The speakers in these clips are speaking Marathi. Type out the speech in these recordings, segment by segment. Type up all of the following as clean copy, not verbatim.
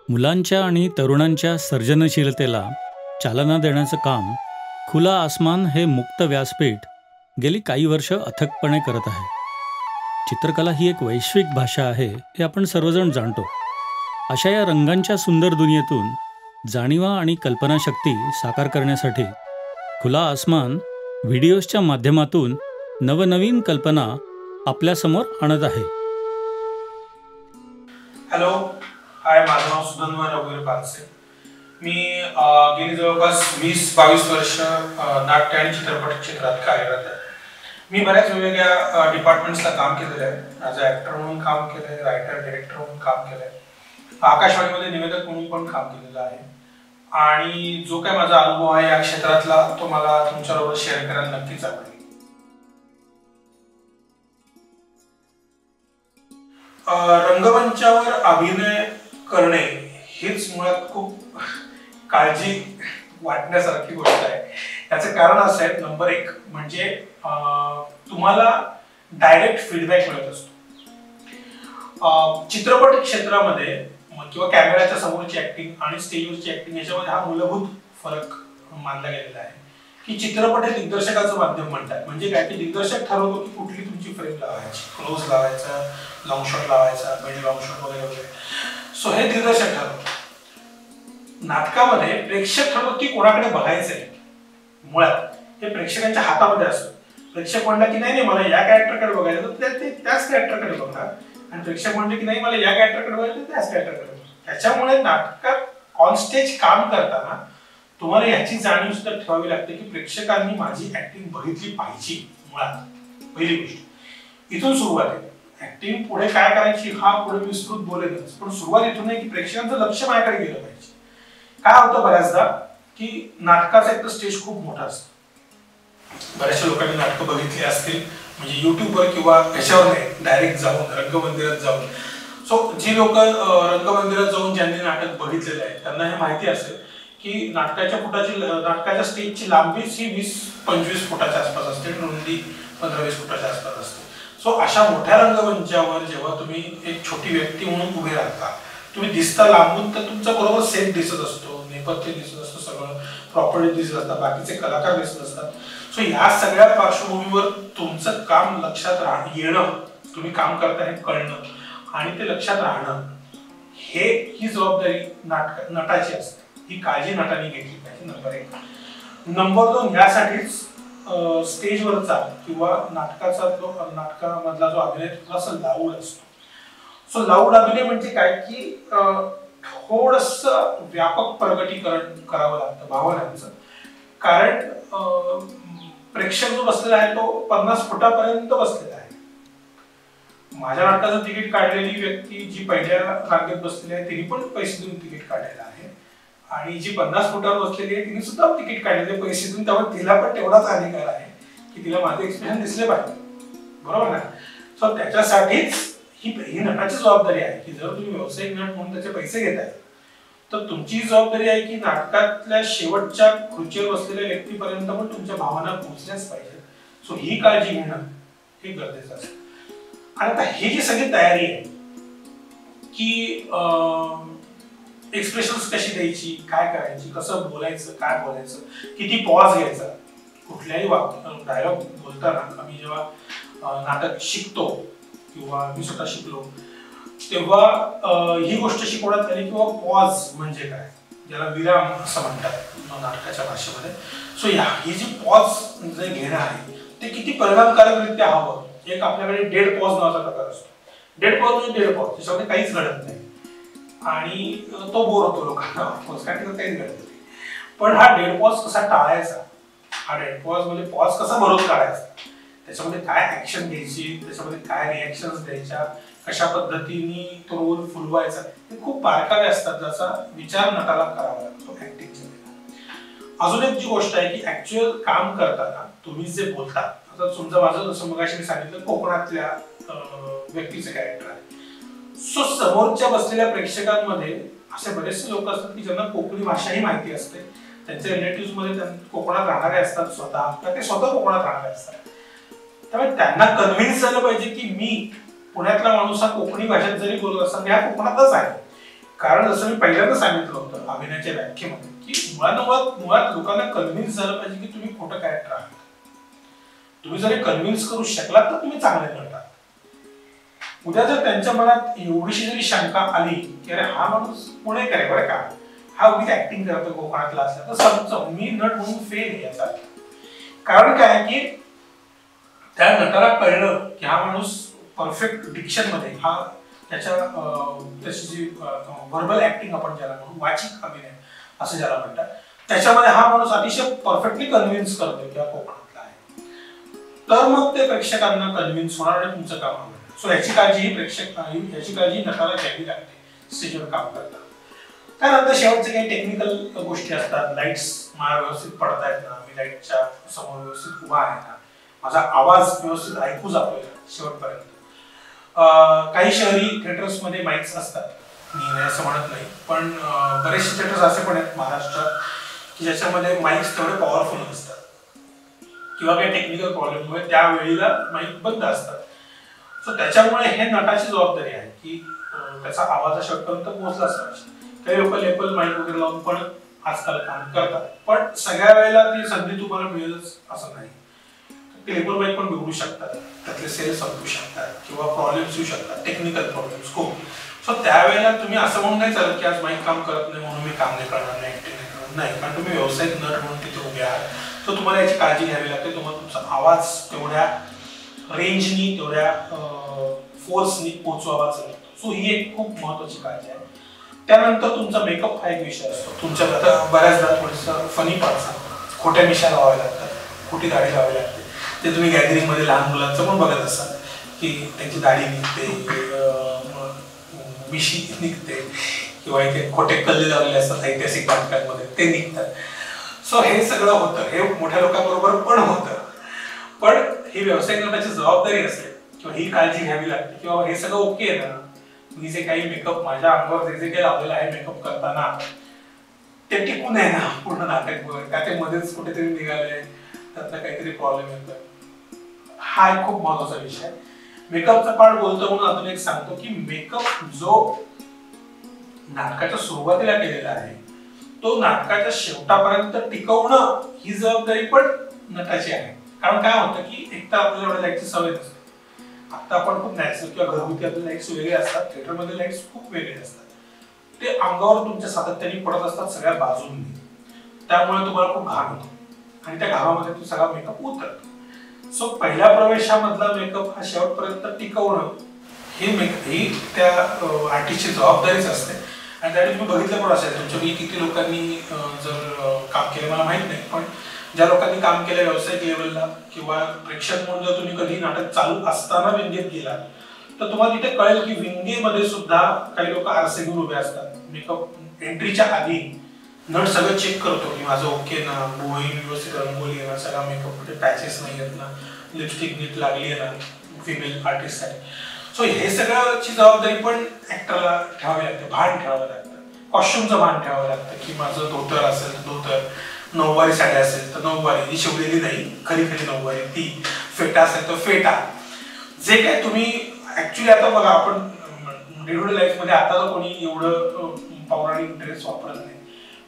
मुलांच्या आणि तरुणांच्या सर्जनशीलतेला चालना देण्याचं काम खुला आसमान हे मुक्त व्यासपीठ गेली काही वर्ष अथकपणे करत आहे. चित्रकला ही एक वैश्विक भाषा आहे हे आपण सर्वजण जाणतो. अशा या रंगांच्या सुंदर दुनियेतून जाणीवा आणि कल्पनाशक्ती साकार करण्यासाठी खुला आसमान व्हिडिओजच्या माध्यमातून नवनवीन कल्पना आपल्यासमोर आणत आहे. हॅलो, हाय, माझं नाव सुधन्वय रघुवीर पानसे. मी गेली जवळपास 20-22 वर्ष नाट्य आणि चित्रपट क्षेत्रात कार्यरत आहे. मी बऱ्याच वेगवेगळ्या डिपार्टमेंट्सला काम केलेलं आहे. ॲज अ ॲक्टर म्हणून काम केलं आहे, रायटर डिरेक्टर म्हणून काम केलं आहे, आकाशवाणीमध्ये निवेदक म्हणून पण काम केलेलं आहे. आणि जो काय माझा अनुभव आहे या क्षेत्रातला तो मला तुमच्याबरोबर शेअर करायला नक्कीच आवडेल. रंगमंचावर अभिनय करणे हेच मुळात खूप काळजी वाटण्यासारखी गोष्ट आहे. याचं कारण असं आहे, नंबर 1 म्हणजे तुम्हाला डायरेक्ट फीडबॅक मिळत असतो. चित्रपट क्षेत्रामध्ये किंवा कॅमेऱ्याच्या समोरची ऍक्टिंग आणि स्टेजवरची ऍक्टिंग याच्यामध्ये हा मूलभूत फरक मानला गेलेला आहे की चित्रपट हे दिग्दर्शकाचं माध्यम म्हणतात. म्हणजे काय की दिग्दर्शक ठरवतो की कुठली तुमची फ्रेम लावायची, क्लोज लावायचा, लॉंग शॉट लावायचा, मिड लॉंग शॉट वगैरे वगैरे. सो हे दिग्दर्शक ठरवतो. नाटकामध्ये प्रेक्षक ठरवतो की कोणाकडे बघायचंय. मुळात हे प्रेक्षकांच्या हातामध्ये असतं. प्रेक्षक म्हणला की नाही मला या कॅरेक्टरकडे बघायचं तर ते त्याच कॅरेक्टरकडे बघणार, आणि प्रेक्षक म्हणले की नाही मला या कॅरेक्टरकडे बघायचं तर त्याच कॅरेक्टरकडे बघणार. त्याच्यामुळे नाटकात ऑन स्टेज काम करताना तुम्हाला याची जाणीव सुद्धा ठेवावी लागते की प्रेक्षकांनी माझी ऍक्टिंग बघितली पाहिजे. मुळात पहिली गोष्ट इथून सुरुवात आहे. ऍक्टिंग पुढे काय करायची हा पुढे विस्तृत बोलेलच, पण सुरुवात इथून आहे की प्रेक्षकांचं लक्ष माझ्याकडे गेलं पाहिजे. काय होतं बऱ्याचदा की नाटकाचा एक तर स्टेज खूप मोठा असतो. बऱ्याचशा लोकांनी नाटकं बघितली असतील, म्हणजे युट्यूबवर किंवा याच्यावर नाही, डायरेक्ट जाऊन रंगमंदिरात जाऊन. सो जी लोक रंगमंदिरात जाऊन ज्यांनी नाटक बघितलेलं आहे त्यांना हे माहिती असेल की नाटकाच्या स्टेजची लांबी ही 20-25 फुटाच्या आसपास असते, रुंदी 15-20 फुटाच्या आसपास असते. सो अशा मोठ्या रंगमंचावर जेव्हा तुम्ही एक छोटी व्यक्ती म्हणून उभे राहता, तुम्ही दिसता लांबून तर तुमचा बरोबर सेट दिसत असतो, नेपथ्य दिसत असतो, सगळं प्रॉपर्टी दिसत असतात, बाकीचे कलाकार दिसत असतात. सो या सगळ्या पार्श्वभूमीवर तुमचं काम लक्षात येणं, तुम्ही काम करता हे कळणं आणि ते लक्षात राहणं, ही जबाबदारी नटाची असते. ही काळजी नटाने घेतली पाहिजे. नंबर 1. नंबर 2, यासाठीच स्टेजवरचा किंवा नाटकामधला जो अभिनय थोडासा लाऊड असतो. सो लाऊड अभिनय म्हणजे काय की थोडस व्यापक प्रगटीकरण करावं लागतं भावनांचं. कारण प्रेक्षक जो बसलेला आहे तो 50 फुटापर्यंत बसलेला आहे. माझ्या नाटकाचं तिकीट काढलेली व्यक्ती जी पहिल्या रांगेत बसलेली आहे तिने पण पैसे देऊन तिकीट काढलेलं आहे, आणि जी 50 फुटावर बसलेली आहे तिने सुद्धा तिकीट काढलेले पैसे देऊन. त्यामुळे तिला पण तेवढाच अधिकार आहे की तिला माझे एक्सप्रेशन दिसले पाहिजे. बरोबर ना? सो त्याच्यासाठीच ही नटाची जबाबदारी आहे की जर तुम्ही व्यावसायिक नट म्हणून त्याचे पैसे घेताय तर तुमची जबाबदारी आहे की नाटकातल्या शेवटच्या खुर्चीवर बसलेल्या व्यक्तीपर्यंत पण तुमच्या भावना पोहोचल्याच पाहिजे. सो ही काळजी घेणं हे गरजेचं असतं. आणि आता ही जी सगळी तयारी आहे की एक्सप्रेशन्स कशी द्यायची, काय करायची, कसं बोलायचं, काय बोलायचं, किती पॉज घ्यायचा, कुठल्याही डायलॉग बोलताना. आम्ही जेव्हा नाटक शिकतो किंवा मी स्वतः शिकलो तेव्हा ही गोष्ट शिकवण्यात आली किंवा पॉज म्हणजे काय, ज्याला विराम असं म्हणतात नाटकाच्या भाषेमध्ये. सो ही जी पॉज जे घेणं आहे ते किती परिणामकारकरित्या हवं. एक आपल्याकडे डेड पॉज नावाचा प्रकार असतो. डेड पॉज म्हणजे डेड पॉज, त्याच्यामध्ये काहीच घडत नाही आणि तो बोर होतो लोकांना, काहीच घडत नाही. पण हा डेड पॉज कसा टाळायचा, हा डेड पॉज म्हणजे पॉज कसा भरून काढायचा, त्याच्यामध्ये काय ऍक्शन घ्यायची, त्याच्यामध्ये काय रिॲक्शन्स द्यायच्या, कशा पद्धतीने तो रोल फुलवायचा, हे खूप बारकावे असतात ज्याचा विचार नटाला करावा लागतो ऍक्टिंगच्या वेळेला. अजून एक जी गोष्ट आहे की ऍक्च्युअल काम करताना तुम्ही जे बोलता, आता समजा माझं जसं मगाशी मी सांगितलं कोकणातल्या व्यक्तीचं कॅरेक्टर आहे. सो समोरच्या बसलेल्या प्रेक्षकांमध्ये असे बरेचसे लोक असतात की ज्यांना कोकणी भाषाही माहिती असते, त्यांच्या रिलेटिव्ह मध्ये कोकणात राहणारे असतात, स्वतः ते स्वतः कोकणात राहणारे असतात. त्यामुळे त्यांना कन्व्हिन्स झालं पाहिजे की मी पुण्यातला माणूस हा कोकणी भाषेत जरी बोलत असताना या कोकणातच आहे, कारण जसं मी पहिल्यांदा सांगितलं होतं अभिनयाच्या व्याख्येमध्ये की मुळात लोकांना कन्व्हिन्स झालं पाहिजे की तुम्ही खोटं कॅरेक्टर आहात. तुम्ही जर कन्व्हिन्स करू शकलात तर तुम्ही चांगले करता. उद्या जर त्यांच्या मनात एवढीशी जरी शंका आली की अरे हा माणूस पुणेकर आहे बरं का, हा उगीच ऍक्टिंग करतो कोकणातला असला, तर समजा मी नट म्हणून फेल आहे याचा. कारण काय की त्या नटाला कळलं की हा माणूस परफेक्ट डिक्शन मध्ये, हा त्याची जी व्हर्बल ऍक्टिंग आपण ज्याला म्हणू, वाचिक अभिनय असं ज्याला म्हणतात, त्याच्यामध्ये हा माणूस अतिशय परफेक्टली कन्व्हिन्स करतो की हा कोकणातला आहे, तर मग ते प्रेक्षकांना कन्व्हिन्स होणार आणि तुमचं काम होणार. सो याची काळजी नटाला घ्यावी लागते स्टेजवर काम करताना. त्यानंतर शेवटचे काही टेक्निकल गोष्टी असतात. लाईट्स मला व्यवस्थित पडतायत ना, मी लाईटच्या समोर व्यवस्थित उभा आहे ना, माझा आवाज व्यवस्थित ऐकू जातोय शेवटपर्यंत. काही शहरी थिएटर्स मध्ये माईक्स असतात, मी नाही असं म्हणत नाही, पण बरेचसे थिएटर्स असे पण आहेत महाराष्ट्रात की ज्याच्यामध्ये माईक्स तेवढे पॉवरफुल नसतात किंवा काही टेक्निकल प्रॉब्लेममुळे त्यावेळीला माईक बंद असतात. सो त्याच्यामुळे हे नटाची जबाबदारी आहे की त्याचा आवाज शेवटपर्यंत पोहोचलाच पाहिजे. काही लोक लेपल माईक वगैरे लावून पण आजकाल काम करतात, पण सगळ्या वेळेला ती संधी तुम्हाला मिळेलच असं नाही. ते लेपल माईक पण बिघडू शकतात, त्यातले सेल्स संपू शकतात किंवा प्रॉब्लेम्स येऊ शकतात, टेक्निकल प्रॉब्लेम्स खूप. सो त्यावेळेला तुम्ही असं म्हणून नाही चालत की आज माईक काम करत नाही म्हणून मी काम नाही करणार नाही, ऍक्टिंग नाही करणार नाही. कारण तुम्ही व्यावसायिक नट म्हणून तिथे उभे आहात, तर तुम्हाला याची काळजी घ्यावी लागते. तुम्हाला तुमचा आवाज तेवढ्या रेंजनी, तेवढ्या फोर्सनी पोचवावाच लागतो. सो ही एक खूप महत्वाची काळजी आहे. त्यानंतर तुमचा मेकअप हा एक विषय असतो. तुमच्यात आता बऱ्याचदा थोडंसं फनी पार्ट्स असतात, खोट्या मिशा लावाव्या लागतात, खोटी दाढी लावावी लागते. ते तुम्ही गॅदरिंग मध्ये लहान मुलांचं पण बघत असाल की त्यांची दाढी निघते, मिशी निघते किंवा इथे खोटे कल्ले लावलेले असतात ऐतिहासिक बांधकामांमध्ये, ते निघतात. सो हे सगळं होतं, हे मोठ्या लोकांबरोबर पण होतं. पण ही व्यावसायिक नटाची जबाबदारी असते किंवा ही काळजी घ्यावी लागते किंवा हे सगळं ओके आहे ना, मी जे काही मेकअप माझ्या अंगावर जे काही लावलेलं आहे मेकअप करताना ते टिकून आहे ना पूर्ण नाटकभर, का ते मध्येच कुठेतरी निघाले, त्यातला काहीतरी प्रॉब्लेम येतोय. हा एक खूप महत्वाचा विषय आहे. मेकअपचा पार्ट बोलतो म्हणून अजून एक सांगतो की मेकअप जो नाटकाच्या सुरुवातीला केलेला आहे तो नाटकाच्या शेवटापर्यंत टिकवणं ही जबाबदारी पण नटाची आहे. कारण काय होतं की एक तर आपल्याला एवढ्या लाईटची सवय नसते. आता आपण खूप नॅचरल किंवा घरगुती आपले लाईट्स वेगळे असतात, थिएटरमध्ये लाईट्स खूप वेगळे असतात. ते अंगावर तुमच्या सातत्याने पडत असतात सगळ्या बाजूंनी, त्यामुळे तुम्हाला खूप घाम होतो आणि त्या घामामध्ये तो सगळा मेकअप उतरतो. सो पहिल्या प्रवेशामधला मेकअप हा शेवटपर्यंत टिकवणं ही त्या आर्टिस्टची जबाबदारीच असते. आणि त्यावेळी तुम्ही बघितलं पण असेल, तुमच्यापैकी किती लोकांनी जर काम केलं मला माहित नाही, पण ज्या लोकांनी काम केलं व्यावसायिक लेवलला किंवा प्रेक्षक म्हणून जर तुम्ही कधी नाटक चालू असताना विंगेत गेला तर तुम्हाला तिथे कळेल की विंगेमध्ये सुद्धा काही लोक आरसे घेऊन उभे असतात. मेकअप एंट्रीच्या आधी नट सगळं चेक करतो की माझं ओके ना, बोई व्यवस्थित रंगोली आहे ना, सगळा मेकअप कुठे पॅचेस नाही आहेत ना, लिपस्टिक नीट लागली आहे ना फिमेल आर्टिस्टसाठी. सो हे सगळ्याची जबाबदारी पण ऍक्टरला ठेवावी लागते, भान ठेवावं लागतं, कॉस्ट्युमचं भान ठेवावं लागतं की माझं धोतर असेल तर धोतर, नऊवारी साडी असेल तर नऊवारी, जी शिवलेली नाही खरी नऊवारी ती, फेटा असेल तर फेटा. जे काय तुम्ही ऍक्च्युली आता बघा आपण डे टू डे लाईफ मध्ये आता तर कोणी एवढं पौराणिक ड्रेस वापरत नाही,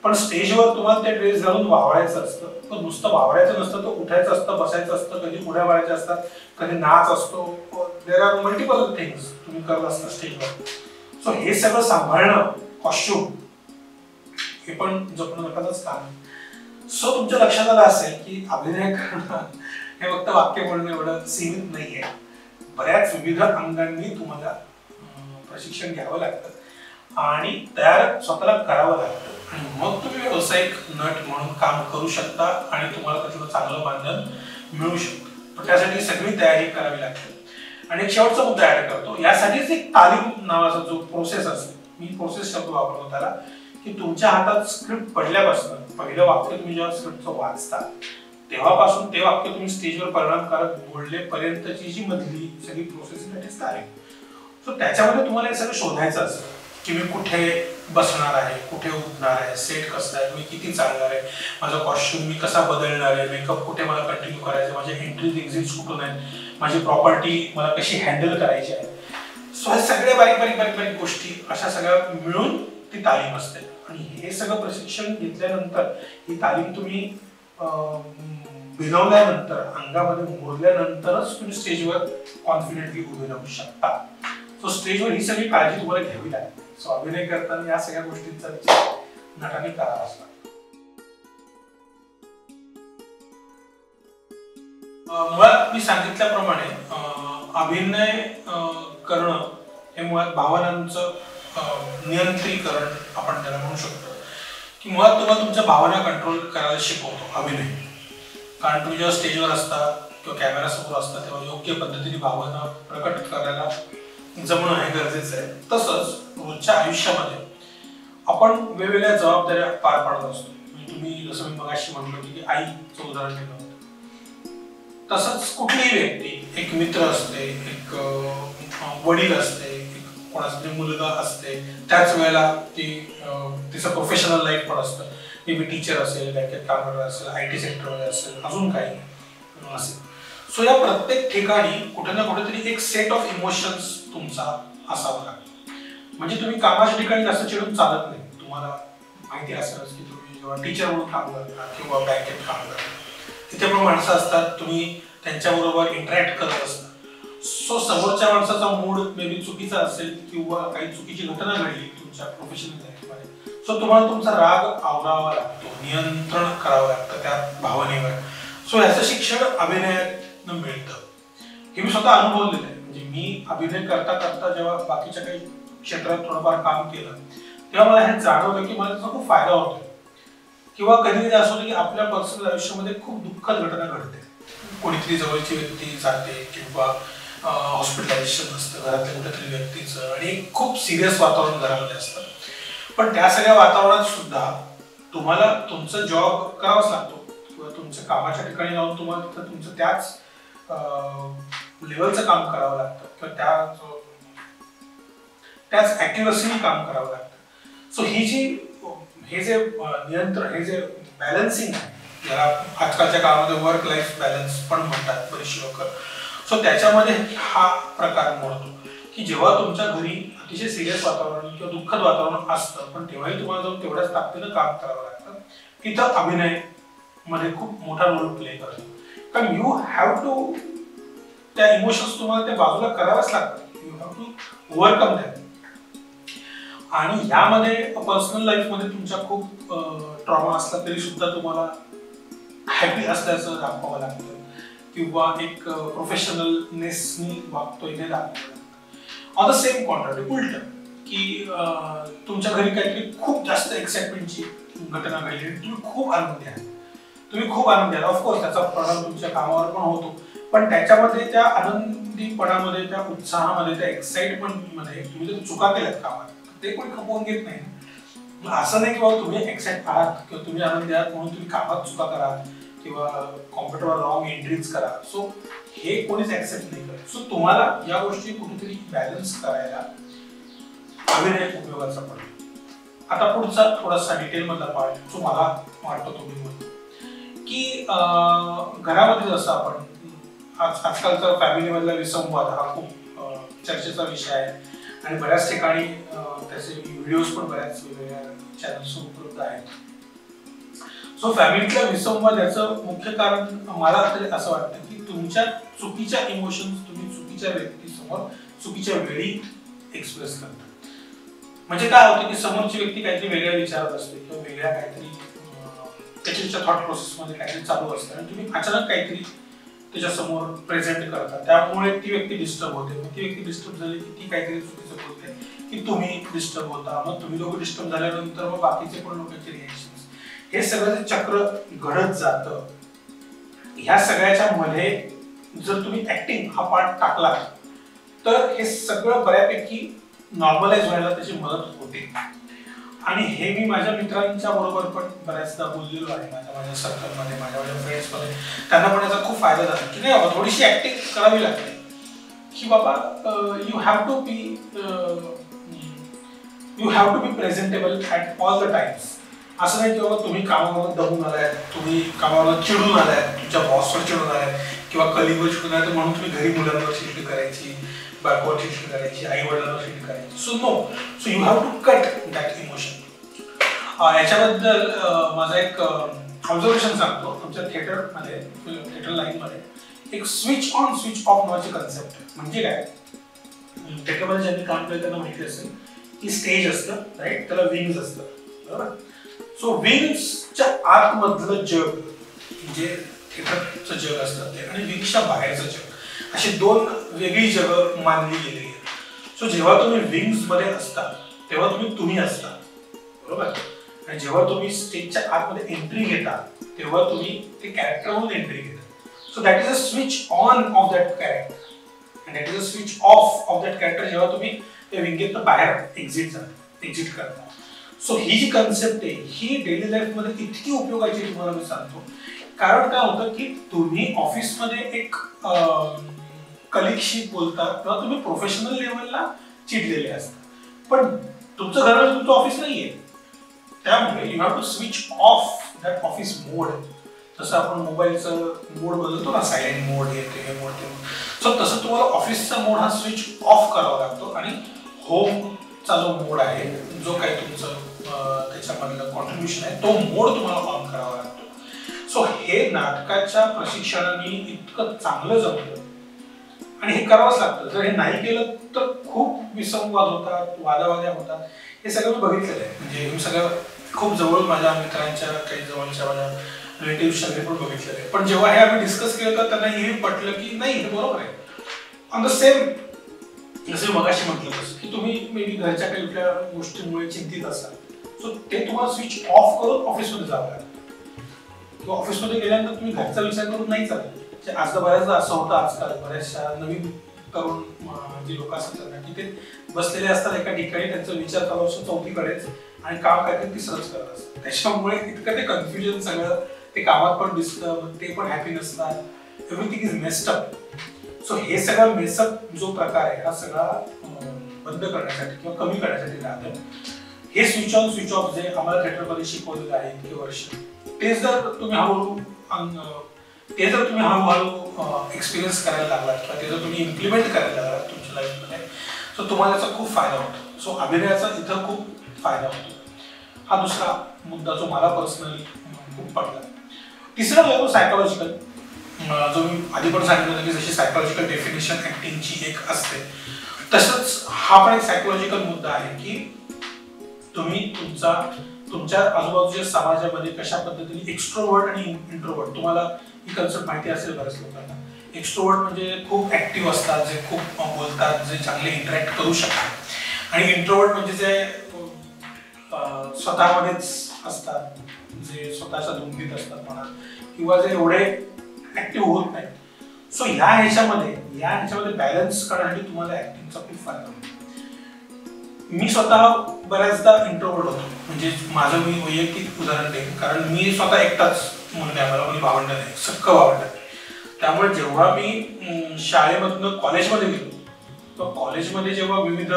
पण स्टेजवर तुम्हाला ते ड्रेस घालून वावरायचं असतं. पण नुसतं वावरायचं नसतं, तर उठायचं असतं, बसायचं असतं, कधी उड्या मारायच्या असतात, कधी नाच असतो, देर आर मल्टिपल थिंग्स तुम्ही करत असता स्टेजवर. सो हे सगळं सांभाळणं, कॉस्ट्युम, हे पण जपणं नकाच काम आहे. सो तुमच्या लक्षात आलं असेल की अभिनय करणं हे फक्त वाक्य बोलणं एवढं सीमित नाहीये. बऱ्याच विविध अंगांनी तुम्हाला प्रशिक्षण घ्यावं लागतं आणि तयार स्वतःला करावं लागतं आणि मग तुम्ही व्यावसायिक नट म्हणून काम करू शकता आणि तुम्हाला त्यातलं चांगलं मानधन मिळू शकतं. पण त्यासाठी सगळी तयारी करावी लागते. आणि एक शेवटचा मुद्दा ऍड करतो, यासाठीच एक तालीम नावाचा जो प्रोसेस असतो, मी प्रोसेस शब्द वापरतो त्याला, की तुमच्या हातात स्क्रिप्ट पडल्यापासून पहिलं वाक्य तुम्ही जेव्हा स्क्रिप्टचं वाचता तेव्हापासून ते वाक्य तुम्ही स्टेजवर परिणामकारक बोललेपर्यंतची जी मधली सगळी प्रोसेस तालीम. सो त्याच्यामध्ये तुम्हाला हे सगळं शोधायचं असतं की मी कुठे बसणार आहे, कुठे उठणार आहे, सेट कसं आहे, मी किती चालणार आहे, माझा कॉस्ट्युम मी कसा बदलणार आहे, मेकअप कुठे मला कंटिन्यू करायचं, माझे एंट्रीज एक्झिट्स कुठून आहेत, माझी प्रॉपर्टी मला कशी हँडल करायची आहे. सो हे सगळे बारीक बारीक बारीक बारीक गोष्टी अशा सगळ्या मिळून ती तालीम असते. आणि हे सगळं प्रशिक्षण घेतल्यानंतर ही तालीम तुम्ही भिनवल्यानंतर, अंगामध्ये मुरल्यानंतरच तुम्ही स्टेजवर कॉन्फिडेंटली उभे राहू शकता. सो स्टेजवर ही सगळी काळजी तुम्हाला घ्यावी लागते. सो अभिनय करताना या सगळ्या गोष्टींचा विचार नटाने करावा असला. मुळात मी सांगितल्याप्रमाणे अभिनय करणं हे मुळात भावनांचं नियंत्रीकरण आपण त्याला म्हणू शकतो. की मुळात तुम्हाला तुमच्या भावना कंट्रोल करायला शिकवतो अभिनय. कारण तुम्ही जेव्हा स्टेजवर असता किंवा कॅमेरा समोर असता तेव्हा योग्य पद्धतीने भावना प्रकट करायला जमणं हे गरजेचं आहे. तसंच रोजच्या आयुष्यामध्ये आपण वेगवेगळ्या जबाबदाऱ्या पार पाडत असतो. तुम्ही जसं मी मगाशी म्हणलो की आईचं उदाहरण दिलं होतं, तसंच कुठलीही व्यक्ती, एक मित्र असते, एक वडील असते, कोणाचा तरी मुलगा असते, त्याच वेळेला तिचं प्रोफेशनल लाईफ पण असतं. मे बी टीचर असेल, बँकेत काम करणार असेल, IT सेक्टरमध्ये असेल, अजून काही असेल. सो या प्रत्येक ठिकाणी कुठे ना कुठेतरी एक सेट ऑफ इमोशन्स तुमचा असावा लागतो. म्हणजे तुम्ही कामाच्या ठिकाणी जास्त चिडून चालत नाही. तुम्हाला माहिती असेलच की तुम्ही जेव्हा टीचर म्हणून काम करता किंवा बँकेत काम करता, तिथे पण माणसं असतात, तुम्ही त्यांच्याबरोबर इंटरॅक्ट करत असता. सो समोरच्या माणसाचा मूड मे बी चुकीचा असेल किंवा काही चुकीची घटना घडली तुमच्या प्रोफेशनल लाईफमध्ये, सो तुम्हाला तुमचा राग आवरावा लागतो, नियंत्रण करावं लागतं त्या भावनेवर. सो ह्याचं शिक्षण अभिनयातून मिळतं. हे मी स्वतः अनुभवलेलं आहे. म्हणजे मी अभिनय करता करता जेव्हा बाकीच्या काही क्षेत्रात थोडंफार काम केलं तेव्हा मला हे जाणवलं की मला त्याचा खूप फायदा होतो. किंवा कधी कधी असं होतं की आपल्या पर्सनल आयुष्यामध्ये खूप दुःखद घटना घडते. कोणीतरी जवळची व्यक्ती जाते किंवा हॉस्पिटलायझेशन असतं घरातल्या कुठेतरी व्यक्तीचं आणि खूप सिरियस वातावरण घरामध्ये असतं. पण त्या सगळ्या वातावरणात सुद्धा तुम्हाला तुमचं जॉब करावाच लागतो किंवा तुमच्या कामाच्या ठिकाणी जाऊन तुम्हाला तिथं तुमचं त्याच लेवलचं काम करावं लागतं किंवा त्याच ॲक्युरसीने काम करावं लागतं. सो हे जे नियंत्रण, हे जे बॅलन्सिंग आहे, ज्याला आजकालच्या काळामध्ये वर्क लाईफ बॅलन्स पण म्हणतात बरेचसे लोक. सो त्याच्यामध्ये हा प्रकार मोडतो की जेव्हा तुमच्या घरी अतिशय सिरियस वातावरण किंवा दुःखद वातावरण असतं पण तेव्हाही तुम्हाला जाऊन तेवढ्याच ताकदीनं काम करावं लागतं. तिथं अभिनय मध्ये खूप मोठा रोल प्ले करतो. कारण यू हॅव टू, त्या इमोशन्स तुम्हाला त्या बाजूला कराव्याच लागतात. You have to overcome that. आणि यामध्ये पर्सनल लाईफमध्ये तुमच्या खूप ट्रॉमा असला तरी सुद्धा तुम्हाला हॅपी असल्याचं दाखवावं लागतं किंवा एक प्रोफेशनलनेसनी वागतोय हे दाखवावं. ऑन द सेम कॉन्ट्रॅरी उलट की तुमच्या घरी काहीतरी खूप जास्त एक्साइटमेंटची घटना घडली, तुम्ही खूप आनंदी आहात. ऑफकोर्स त्याचा परिणाम तुमच्या कामावर पण होतो, पण त्याच्यामध्ये त्या आनंदीपणामध्ये, त्या उत्साहामध्ये, त्या एक्साइटमेंटमध्ये तुम्ही जर चुका केल्यात कामात ते कोणी खपवून घेत नाही. असं नाही की बाबा तुम्ही एक्साइट आहात किंवा तुम्ही आनंदी आहात म्हणून तुम्ही कामात चुका करा किंवा कॉम्प्युटरवर रॉंग एंट्रीज करा. सो हे कोणीच ऍक्सेप्ट नाही करत. सो तुम्हाला या गोष्टी कुठेतरी बॅलन्स करायला अभिनय उपयोगाचा पडतो. आता पुढचा थोडासा डिटेल मधला पार्ट जो मला वाटतो तुम्ही म्हणतो की घरामध्ये जसं आपण आजकालचा फॅमिली मधला विसंवाद हा खूप चर्चेचा विषय आहे आणि बऱ्याच ठिकाणी त्याचे व्हिडिओज पण बऱ्याच वेगवेगळ्या चॅनल्स उपलब्ध आहेत. सो फॅमिलीतल्या विसंवाद याचं मुख्य कारण मला तरी असं वाटतं की तुमच्या चुकीच्या इमोशन्स तुम्ही चुकीच्या व्यक्तीसमोर चुकीच्या वेळी एक्सप्रेस करता. म्हणजे काय होतं की समोरची व्यक्ती काहीतरी वेगळ्या विचारात असते किंवा वेगळ्या काहीतरी त्याच्या थॉट प्रोसेसमध्ये काहीतरी चालू असतं आणि तुम्ही अचानक काहीतरी त्याच्यासमोर प्रेझेंट करता, त्यामुळे ती व्यक्ती डिस्टर्ब होते. मग ती व्यक्ती डिस्टर्ब झाली की ती काहीतरी चुकीचं बोलते की तुम्ही डिस्टर्ब होता. मग तुम्ही लोक डिस्टर्ब झाल्यानंतर मग बाकीचे पण लोकांचे रिएक्शन्स, हे सगळं जे चक्र घडत जातं. ह्या सगळ्याच्या मध्ये जर तुम्ही ऍक्टिंग हा पार्ट टाकला तर हे सगळं बऱ्यापैकी नॉर्मलाइज व्हायला त्याची मदत होते. आणि हे मी माझ्या मित्रांच्या बरोबर पण बऱ्याचदा बोललेलो आहे, माझ्या सर्कलमध्ये, माझ्या फ्रेंड्समध्ये. त्यांना पण याचा खूप फायदा झाला की नाही बाबा थोडीशी ऍक्टिंग करावी लागते की बाबा you have to be presentable at all the times. असं नाही की बाबा तुम्ही कामावर दमून आलाय, तुम्ही कामावर चिडून आलाय, तुमच्या बॉसवर चिडून आलाय किंवा कलिगवर चिडून आलाय म्हणून तुम्ही घरी मुलांवर चिडचिड करायची बायकोवर चिडचिड करायची, आई वडिलांवर चिडचिड करायची. So no, so you have to cut that emotion. याच्याबद्दल माझा एक ऑब्झर्वेशन सांगतो. आमच्या थिएटरमध्ये, थिएटर लाईनमध्ये एक स्विच ऑन स्विच ऑफ नावाची कन्सेप्ट आहे. म्हणजे काय, थिएटरमध्ये ज्यांनी काम केलं त्यांना माहिती असेल की स्टेज असतं, राईट, त्याला विंग्स असतं, बरोबर. सो विंग्सच्या आतमधलं जग म्हणजे थिएटरचं जग असतं ते, आणि विंग्सच्या बाहेरचं जग, अशी दोन वेगळी जगं मानली गेलेली आहेत. सो जेव्हा तुम्ही विंग्स मध्ये असता तेव्हा तुम्ही असता, बरोबर. आणि जेव्हा तुम्ही स्टेजच्या आतमध्ये एंट्री घेता तेव्हा तुम्ही ते कॅरेक्टर म्हणून एंट्री घेता. So that is a switch on off that character and that is a switch off of that character जेव्हा तुम्ही त्या विंगेतनं बाहेर एक्झिट करता. सो ही जी कन्सेप्ट आहे ही डेली लाईफ मध्ये इतकी उपयोगाची तुम्हाला मी सांगतो. कारण काय होतं की तुम्ही ऑफिसमध्ये एक कलिगशी बोलता किंवा तुम्ही प्रोफेशनल लेवलला चिडलेले असता, पण तुमचं घर तुमचं ऑफिस नाहीये. त्यामुळे you have to switch off that office mode. जसं आपण मोबाईलचं मोड बदलतो ना, सायलेंट मोड, हे मोड ते मोड, सो तसं तुम्हाला ऑफिसचा मोड हा स्विच ऑफ करावा लागतो आणि होमचा जो मोड आहे, जो काही तुमचं त्याच्यामधलं कॉन्ट्रीब्युशन आहे, तो मोड तुम्हाला ऑन करावा लागतो. सो हे नाटकाच्या प्रशिक्षणाने इतकं चांगलं जमलं आणि हे करावंच लागतं. जर हे नाही केलं तर खूप विसंवाद होतात, वादावाद्या होतात. हे सगळं मी बघितलेलं आहे. म्हणजे मी सगळं खूप जवळ माझ्या मित्रांच्या, काही जवळच्या माझ्या रिलेटिव्ह सगळे पण बघितलेलं आहे. पण जेव्हा हे आम्ही डिस्कस केलं तर त्यांना हे पटलं की नाही, हे बरोबर आहे. ऑन द सेम, जसं मगाशी म्हटलं तसं की तुम्ही मे बी घरच्या काही कुठल्या गोष्टीमुळे चिंतित असाल, सो ते तुम्हाला स्विच ऑफ करून ऑफिसमध्ये जावं लागतं. किंवा ऑफिसमध्ये गेल्यानंतर तुम्ही घरचा विचार करून नाही चालत. आज बऱ्याचदा असं होतं, आजकाल बऱ्याचशा नवीन तरुण जे लोक असतात ना की ते बसलेले असतात एका ठिकाणी, त्यांचा विचार चालू असतो चौथीकडेच आणि काम काहीतरी तिसरंच करत असतं. त्याच्यामुळे इतकं ते कन्फ्युजन सगळं, ते कामात पण दिसतं, ते पण हॅपी नसतात, everything is messed up. So हे सगळं मेसअप जो प्रकार आहे हा सगळा बंद करण्यासाठी किंवा कमी करण्यासाठी राहतं. हे स्विच ऑन स्विच ऑफ जे आम्हाला थिएटरमध्ये शिकवलेलं आहे इतके वर्ष, तेच जर तुम्ही हळूहळू एक्सपिरियन्स करायला लागलात किंवा ते जर तुम्ही इम्प्लिमेंट करायला लागलात तुमच्या लाईफमध्ये, सो तुम्हाला याचा खूप फायदा होतो. सो अभिनयाचा इथं खूप फायदा होतो. हा दुसरा मुद्दा जो मला पर्सनली खूप पडला. तिसरा जो सायकोलॉजिकल, जो मी आधी पण सांगितलं होतं की जशी सायकोलॉजिकल डेफिनेशन ऍक्टिंगची एक असते, तसंच हा पण एक सायकोलॉजिकल मुद्दा आहे की तुम्ही तुमच्या आजूबाजूच्या समाजामध्ये कशा पद्धतीने एक्स्ट्रोवर्ट आणि इंट्रोवर्ट, तुम्हाला ही कन्सेप्ट माहिती असेल बऱ्याच लोकांना. एक्स्ट्रोवर्ट म्हणजे खूप ऍक्टिव्ह असतात, जे खूप बोलतात, जे चांगले इंटरॅक्ट करू शकतात, आणि इंट्रोवर्ट म्हणजे जे स्वतःमध्येच असतात, जे स्वतःच्या धुंदीत असतात म्हणा, किंवा जे एवढे ऍक्टिव्ह होत नाहीत. सो ह्याच्यामध्ये बॅलन्स करण्यासाठी तुम्हाला ऍक्टिंगचा खूप फायदा होतो. मी स्वतः बऱ्याचदा इंट्रोवर्ट होतो. म्हणजे माझं मी वैयक्तिक उदाहरण देईन, कारण मी स्वतः एकटाच मुलगा आहे, मला कोणी भावंड नाही, सक्क भावंड नाही. त्यामुळे जेव्हा मी शाळेमधनं कॉलेजमध्ये गेलो, तर कॉलेजमध्ये जेव्हा विविध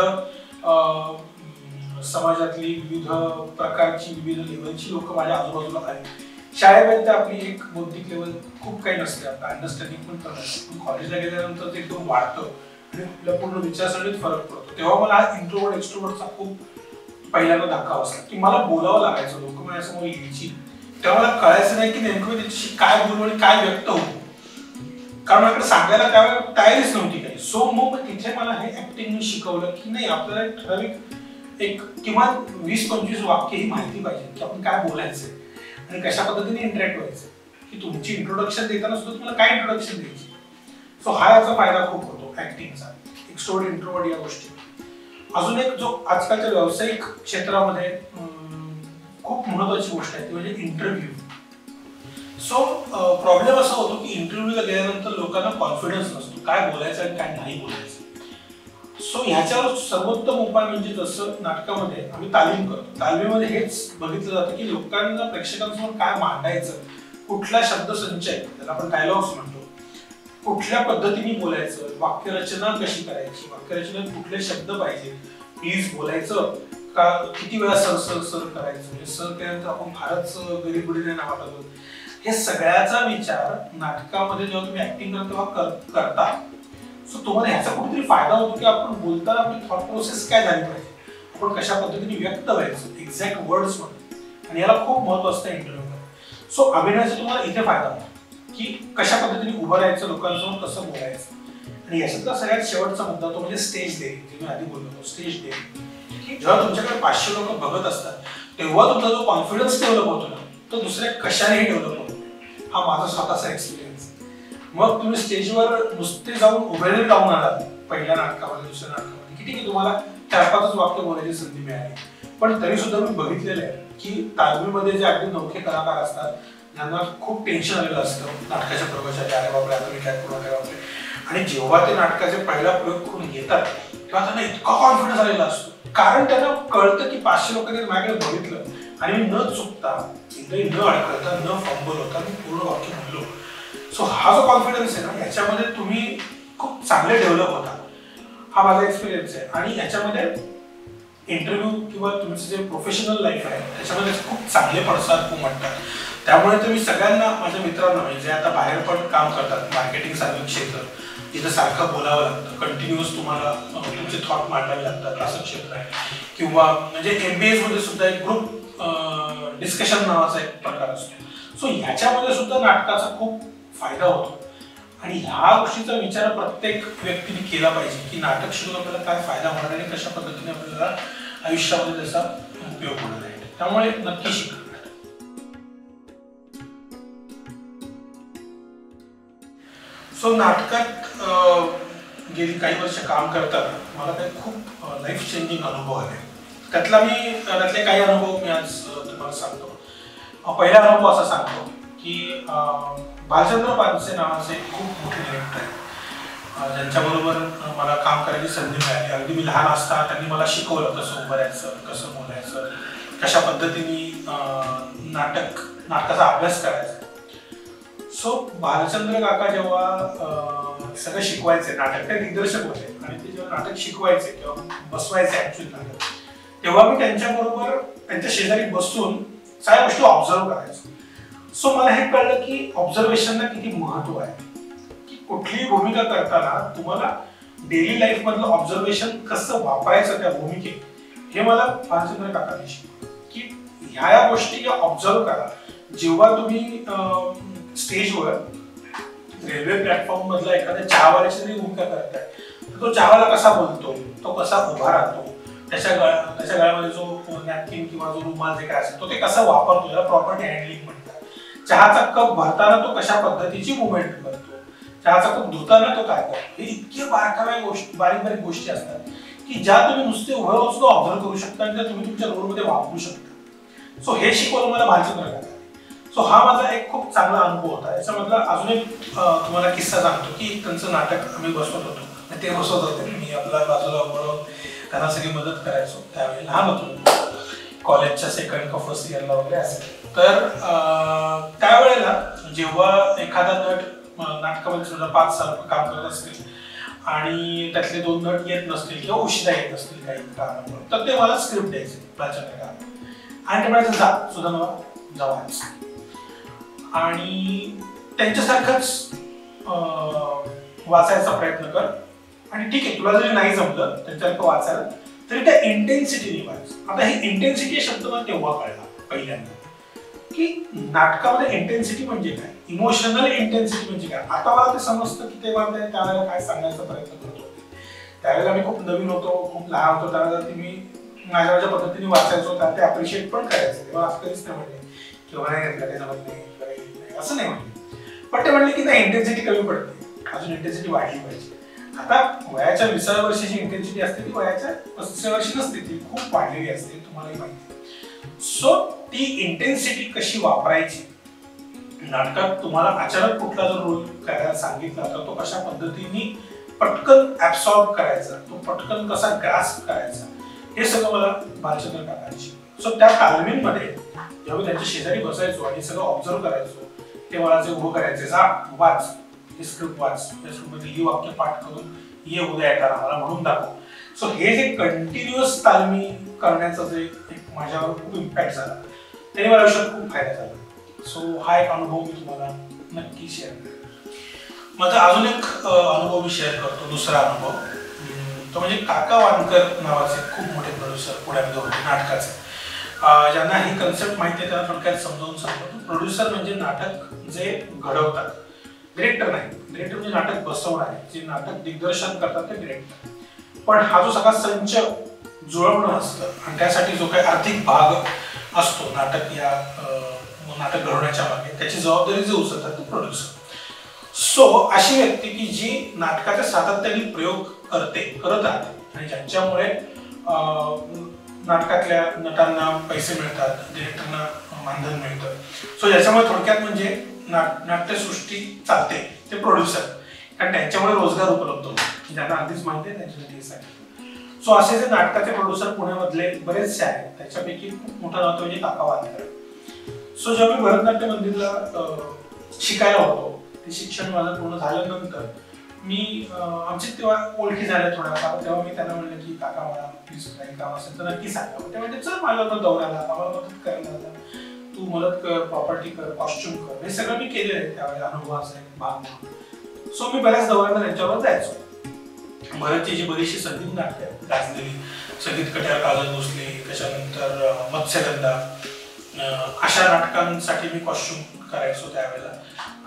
समाजातली विविध प्रकारची विविध लेवलची लोक माझ्या आजूबाजूला आली. शाळेमध्ये आपली एक बौद्धिक लेवल खूप काही नसते, आपलं अंडरस्टँडिंग पण करत असतं. पण कॉलेजला गेल्यानंतर ते एकदम वाढतं आणि आपल्या पूर्ण विचारसरणीत फरक पडतो. तेव्हा मला हा इंट्रोवर्ट एक्स्ट्रोवर्टचा खूप पहिल्यांदा धक्का बसला की मला बोलावं लागायचं, लोक माझ्यासमोर यायची, तेव्हा मला कळायचं नाही की नेमकं मी त्यांच्याशी काय बोलू आणि काय व्यक्त होऊ, कारण माझ्याकडे सांगायला त्यावेळेला तयारीच नव्हती काही. सो मग तिथे मला हे ऍक्टिंग शिकवलं की नाही, आपल्याला ठराविक एक किमान 20-25 वाक्य ही माहिती पाहिजे की आपण काय बोलायचंय आणि कशा पद्धतीने इंटरॅक्ट व्हायचं, की तुमची इंट्रोडक्शन देताना सुद्धा तुम्हाला काय इंट्रोडक्शन द्यायची. सो हा याचा फायदा खूप होतो ऍक्टिंगचा, एक्स्ट्रोवर्ट इंट्रोवर्ट या गोष्टी. अजून एक जो आजकालच्या व्यावसायिक क्षेत्रामध्ये खूप महत्वाची गोष्ट आहे ती म्हणजे इंटरव्ह्यू. सो प्रॉब्लेम असा होतो की इंटरव्ह्यूला गेल्यानंतर लोकांना कॉन्फिडन्स नसतो काय बोलायचं आणि काय नाही बोलायचं. सो ह्याच्यावर सर्वोत्तम उपाय म्हणजे जसं नाटकामध्ये आम्ही तालीम करतो, तालमीमध्ये हेच बघितलं जातं की लोकांना प्रेक्षकांसमोर काय मांडायचं, कुठला शब्दसंचय त्याला आपण डायलॉग्स म्हणतो, कुठल्या पद्धतीने बोलायचं, वाक्यरचना कशी करायची, वाक्यरचनेत कुठले शब्द पाहिजे, प्लीज बोलायचं का किती वेळा सर सर सर करायचं, म्हणजे सर केल्यानंतर आपण फारच गरीबुडीने नाव टाकतो. हे सगळ्याचा विचार नाटकामध्ये जेव्हा तुम्ही ऍक्टिंग करता तेव्हा करता, सो तुम्हाला ह्याचा कुठेतरी फायदा होतो की आपण बोलताना आपली थॉट प्रोसेस काय झाली पाहिजे, आपण कशा पद्धतीने व्यक्त व्हायचं, एक्झॅक्ट वर्ड्स मध्ये, आणि याला खूप महत्व असतं इंटरव्ह्यूमध्ये. सो अभिनयाचा तुम्हाला इथे फायदा होतो की कशा पद्धतीने उभं राहायचं, लोकांसमोर कसं बोलायचं. आणि याच्यातला सगळ्यात शेवटचा मुद्दा तो म्हणजे स्टेज डेअरिंग, जे मी आधी बोललो होतो, स्टेज डेअरिंग. की जेव्हा तुमच्याकडे 500 लोक बघत असतात तेव्हा तुमचा जो कॉन्फिडन्स डेव्हलप होतो ना, तो दुसऱ्या कशानेही डेव्हलप होतो. हा माझा स्वतःचा एक्सपिरियन्स. मग तुम्ही स्टेजवर नुसते जाऊन उभे राहून आलात पहिल्या नाटकामध्ये, दुसऱ्या नाटकामध्ये, की ठीक आहे तुम्हाला 4-5 वाक्य बोलायची संधी मिळाली, पण तरी सुद्धा मी बघितलेलं आहे की तालमीमध्ये जे अगदी नवखे कलाकार असतात ज्यांना खूप टेन्शन आलेलं असतं नाटकाच्या प्रयोगाच्या, अरे बापरे आता मी काय पूर्ण काय बापरे, आणि जेव्हा ते नाटकाचे पहिला प्रयोग करून येतात तेव्हा त्यांना इतका कॉन्फिडन्स आलेला असतो, कारण त्यांना कळतं की 500 लोकांनी माझ्याकडे बघितलं आणि मी न चुकता, एकदाही न अडकळता, न फंबल होता मी पूर्ण वाक्य म्हणलो. सो हा जो कॉन्फिडन्स आहे ना, याच्यामध्ये तुम्ही खूप चांगले डेव्हलप होता. हा माझा एक्सपिरियन्स आहे. आणि याच्यामध्ये इंटरव्ह्यू किंवा तुमचं जे प्रोफेशनल लाईफ आहे त्याच्यामध्ये खूप चांगले पडसाद उमटतात. त्यामुळे तर मी सगळ्यांना, माझ्या मित्रांना, जे आता बाहेर पण काम करतात, मार्केटिंग सारखं क्षेत्र, जिथं सारखं बोलावं लागतं, कंटिन्युअस तुम्हाला तुमचे थॉट मांडावे लागतात, असं क्षेत्र आहे. किंवा म्हणजे MBA मध्ये सुद्धा एक ग्रुप डिस्कशन नावाचा एक प्रकार असतो. सो ह्याच्यामध्ये सुद्धा नाटकाचा खूप फायदा होतो. आणि ह्या गोष्टीचा विचार प्रत्येक व्यक्तीने केला पाहिजे की नाटक शिकून आपल्याला काय फायदा होणार आणि कशा पद्धतीने आपल्याला आयुष्यामध्ये त्याचा उपयोग होणार आहे. त्यामुळे नक्की शिका. सो नाटकात गेली काही वर्ष काम करताना मला काही खूप लाईफ चेंजिंग अनुभव आले. त्यातले काही अनुभव मी आज तुम्हाला सांगतो. पहिला अनुभव असा सांगतो की भालचंद्र पानसे नावाचे खूप मोठे डिरेक्टर आहेत, ज्यांच्याबरोबर मला काम करायची संधी मिळाली. अगदी मी लहान असताना त्यांनी मला शिकवलं कसं उभं राहायचं, कसं बोलायचं, कशा पद्धतीने नाटकाचा अभ्यास करायचा. सो भालचंद्र काका जेव्हा सगळं शिकवायचे, नाटक ते दिग्दर्शक होते, आणि ते जेव्हा नाटक शिकवायचे किंवा बसवायचे ऍक्च्युअली नाटक, तेव्हा मी त्यांच्याबरोबर त्यांच्या शेजारी बसून सगळ्या गोष्टी ऑब्झर्व करायचो. सो मला हे कळलं की ऑब्झर्वेशनला किती महत्व आहे, की कुठलीही भूमिका करताना तुम्हाला डेली लाईफ मधलं ऑब्झर्वेशन कसं वापरायचं त्या भूमिकेत, हे मला भालचंद्र काकांनी शिकवलं. की ह्या गोष्टी ऑब्झर्व करा. जेव्हा तुम्ही स्टेजवर रेल्वे प्लॅटफॉर्म मधला एखाद्या चहावाल्याची जरी भूमिका करताय, तर तो चहावाला कसा बोलतो, तो कसा उभा राहतो, त्याच्या गळ्यामध्ये जो नॅपकिन किंवा जो रुमाल जे काय असेल तो ते कसा वापरतो, याला प्रॉपर्टी हँडलिंग म्हणतात. चहाचा कप भरताना तो कशा पद्धतीची मुवमेंट करतो, चहाचा कप धुताना तो काय करतो, हे इतके बारीक बारीक गोष्टी असतात की ज्या तुम्ही नुसते उभं राहून सुद्धा ऑब्झर्व करू शकता आणि त्या तुम्ही तुमच्या रोलमध्ये वापरू शकता. सो हे शिकवलं मला भालचंद्र काकांनी. सो हा माझा एक खूप चांगला अनुभव होता. याच्यामधला अजून एक तुम्हाला किस्सा सांगतो की त्यांचं नाटक आम्ही बसवत होतो, ते बसवत होते, मी आपल्या बाजूला उभं त्यांना सगळी मदत करायचो. त्यावेळी लहान होतो, कॉलेजच्या सेकंड का फर्स्ट इयरला वगैरे असेल. तर त्यावेळेला जेव्हा एखादा नट नाटकामध्ये सुद्धा 5 साल काम करत असतील आणि त्यातले 2 नट येत नसतील किंवा उशिरा येत असतील काही कारणामुळे, तर ते मला स्क्रिप्ट द्यायचे प्राचार्य आणि ते म्हणायचं जा सुद्धा जावाच, आणि त्यांच्यासारखंच वाचायचा प्रयत्न कर, आणि ठीक आहे तुला जरी नाही जमलं त्यांच्यासारखं वाचायला तरी त्या इंटेन्सिटीने वाच. आता ही इंटेन्सिटी शब्द मला तेव्हा कळला पहिल्यांदा की नाटकामध्ये इंटेन्सिटी म्हणजे काय, इमोशनल इंटेन्सिटी म्हणजे काय. आता मला ते समजतं की तेव्हा त्यावेळेला काय सांगायचा प्रयत्न करत होते. त्यावेळेला मी खूप नवीन होतो, खूप लहान होतो, त्यावेळेला मी माझ्या पद्धतीने वाचायचो, ते अप्रिशिएट पण करायचं. तेव्हा असं कधीच नाही म्हणले किंवा नाही घेतलं काही जमत नाही असं नाही म्हणले, पण ते म्हणले की नाही इंटेन्सिटी कमी पडते, अजून इंटेन्सिटी वाढली पाहिजे. आता वयाच्या 20व्या वर्षाची इंटेन्सिटी असते ती वयाच्या 35व्या वर्षी नसते, ती खूप वाढलेली असते, तुम्हालाही माहिती. सो ती इंटेन्सिटी कशी वापरायची नाटकात, तुम्हाला अचानक कुठला जर रोल करायला सांगितला तर तो कशा पद्धतीने पटकन ऍब्सॉर्ब करायचा, तो पटकन कसा ग्रास्प करायचा, हे सगळं मला भालचंद्र काकांनी शिकवलं. सो त्या तालमीमध्ये जेव्हा मी त्यांच्या शेजारी बसायचो आणि सगळं ऑब्झर्व करायचो, ते मला जे उभं करायचे, जा वाच हे स्क्रिप्ट वाच, त्या स्क्रिप्टमध्ये ही वाक्य पाठ करून ये उद्या येताना मला म्हणून दाखव. सो हे जे कंटिन्युअस तालमी करण्याचं जे एक माझ्यावर खूप इम्पॅक्ट झाला, त्याने मला आयुष्यात खूप फायदा झाला. सो हा एक अनुभव मी तुम्हाला नक्की शेअर करेन. माझा अजून एक अनुभव मी शेअर करतो, दुसरा अनुभव. तो म्हणजे काका वानकर नावाचे खूप मोठे प्रोड्युसर पुण्यामध्ये होते नाटकाचे. ज्यांना ही कन्सेप्ट माहिती आहे त्यांना थोडक्यात समजावून सांगतो. प्रोड्युसर म्हणजे नाटक जे घडवतात, डिरेक्टर नाही. डिरेक्टर म्हणजे नाटक बसवणारे, जे नाटक दिग्दर्शन करतात ते डिरेक्टर. पण हा जो सगळा संच जुळवणं असतं आणि त्यासाठी जो काही आर्थिक भाग असतो नाटक घडवण्याच्या मागे, त्याची जबाबदारी जे उचलतात ते प्रोड्युसर. सो अशी व्यक्ती की जी नाटकाच्या सातत्याने प्रयोग करत आहे आणि ज्यांच्यामुळे नाटकातल्या नटांना पैसे मिळतात, डिरेक्टरना मानधन मिळतं. सो याच्यामुळे थोडक्यात म्हणजे नाट्यसृष्टी चालते ते प्रोड्युसर, कारण त्यांच्यामुळे रोजगार उपलब्ध होतो, ज्यांना आधीच माहिती आहे त्यांच्यासाठी. सो असे जे नाटकाचे प्रोड्युसर पुण्यामधले बरेचसे आहेत, त्याच्यापैकी खूप मोठा नाव म्हणजे काका वानकर. सो जेव्हा मी भरतनाट्य मंदिरला शिकायला होतो, ते शिक्षण माझं पूर्ण झाल्यानंतर मी आमची तेव्हा ओळखी झाल्या थोड्याफार. तेव्हा मी त्यांना म्हणलं की काका मला प्लीज काही काम असेल तर नक्की सांगा. ते म्हणजे चल माझ्या दौऱ्याला, आम्हाला मदत करायला, तू मदत कर, प्रॉपर्टी कर, कॉस्ट्युम कर, हे सगळं मी केलेलं आहे त्यावेळेला अनुभवाचा एक भाग म्हणून. सो मी बऱ्याच दौऱ्यांना त्यांच्यावर जायचो. भरतची जी बरीचशी संगीत नाटकं गाजलेली, संगीत कट्यार काजल भोसले, त्याच्यानंतर मत्स्यगंधा, अशा नाटकांसाठी मी कॉस्ट्युम करायचो त्यावेळेला.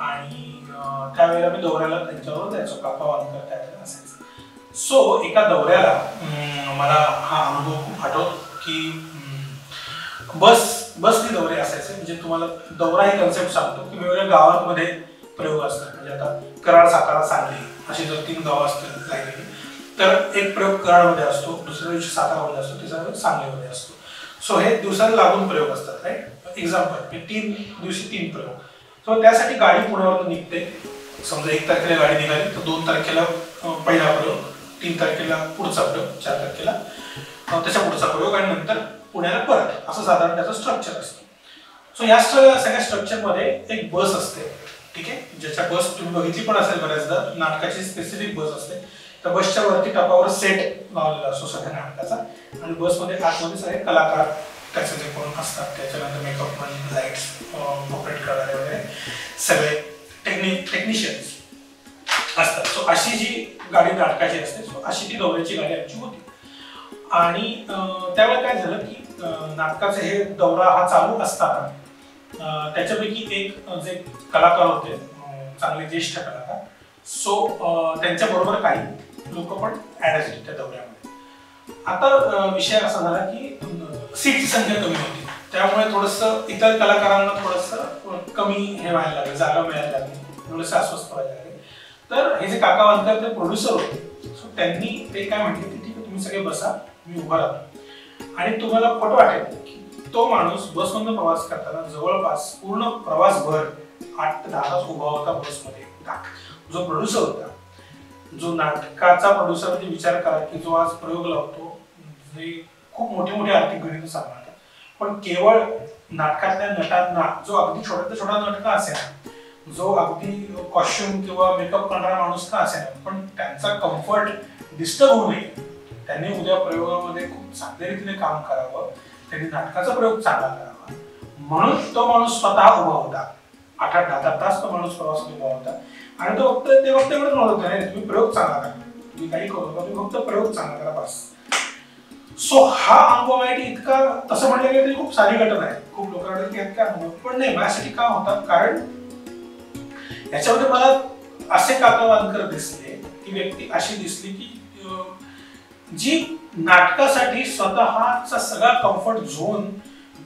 आणि त्यावेळेला मी दौऱ्याला त्यांच्यावर जायचो, काका वानकर त्यावेळेला असायचं. सो एका दौऱ्याला मला हा अनुभव खूप आठवतो की बसनी दौरे असायचे. म्हणजे तुम्हाला दौरा ही कन्सेप्ट सांगतो की वेगवेगळ्या गावांमध्ये प्रयोग असतात. म्हणजे आता कराड, सातारा, सांगली अशी जर 3 गावं असतील लागलेली, तर एक प्रयोग कराडमध्ये असतो, दुसऱ्या दिवशी सातारामध्ये असतो, तिसऱ्या दिवशी सांगलीमध्ये असतो. सो हे दिवसाला लागून प्रयोग असतात, राईट. एक्झाम्पल 3 दिवशी 3 प्रयोग. सो त्यासाठी गाडी पुण्यावरून निघते. समजा 1 तारखेला गाडी निघाली तर 2 तारखेला पहिला प्रयोग, 3 तारखेला पुढचा प्रयोग, 4 तारखेला त्याच्या पुढचा प्रयोग आणि नंतर पुण्याला परत, असं साधारण त्याचं स्ट्रक्चर असतं. सो या सगळ्या स्ट्रक्चरमध्ये एक बस असते, ठीक आहे, ज्याच्या बस तुम्ही बघितली पण असेल बऱ्याचदा, नाटकाची स्पेसिफिक बस असते. त्या बसच्या वरती टपावर सेट लावलेला असतो सगळ्या नाटकाचा आणि बसमध्ये आतमध्ये सगळे कलाकार त्याचे जे कोण असतात, त्याच्यानंतर मेकअपमॅन, लाईट्स ऑपरेट करणारे वगैरे सगळे टेक्निशियन्स असतात. सो अशी जी गाडी नाटकाची असते, सो अशी ती दौऱ्याची गाडी आमची होती. आणि त्यावेळेला काय झालं की नाटकाचे हे दौरा हा चालू असताना त्याच्यापैकी एक जे कलाकार होते, चांगले ज्येष्ठ कलाकार, सो त्यांच्या बरोबर काही लोक पण ऍड झाले त्या दौऱ्यामध्ये. आता विषय असा झाला की सीटची संख्या कमी होती, त्यामुळे थोडंसं इतर कलाकारांना थोडंसं कमी हे व्हायला लागलं, जागा मिळायला लागली, थोडंसं अस्वस्थ व्हायला लागले. तर हे जे काका वानकर ते प्रोड्युसर होते, सो त्यांनी ते काय म्हटले की ठीक आहे, तुम्ही सगळे बसा, मी उभा राहतो आणि तुम्हाला खोटं वाटेल की तो माणूस बसमधून प्रवास करताना जवळपास पूर्ण प्रवासभर 8 ते 10 तास उभा होता बसमध्ये. जो प्रोड्युसर होता, जो नाटकाचा प्रोड्युसर, म्हणजे विचार करा की जो आज प्रयोग लावतो, जे खूप मोठे मोठे आर्थिक गणित सांभाळतात, पण केवळ नाटकातल्या नटांना, जो अगदी छोट्यात छोटा नट का असेना, जो अगदी कॉस्ट्युम किंवा मेकअप करणारा माणूस का असेना, पण त्यांचा कम्फर्ट डिस्टर्ब होऊ नये, त्यांनी उद्या प्रयोगामध्ये खूप चांगल्या रीतीने काम करावं, त्यांनी नाटकाचा प्रयोग चांगला करावा, म्हणून तो माणूस स्वतः उभा होता. 8-10 तास तो माणूस प्रवास उभा होता आणि तो फक्त एवढंच म्हणत होता, नाही तुम्ही प्रयोग चांगला करा, तुम्ही काही करू नका, तुम्ही फक्त प्रयोग चांगला करा, बस. सो हा अनुभव माझ्यासाठी इतका, तसं म्हटलं गेलं तरी खूप सारी घटना आहे, खूप लोकांकडे की इतका अनुभव, पण नाही माझ्यासाठी का होता, कारण याच्यामध्ये मला असे काका वानकर दिसले, ती व्यक्ती अशी दिसली की जी नाटकासाठी स्वतःचा सगळा कम्फर्ट झोन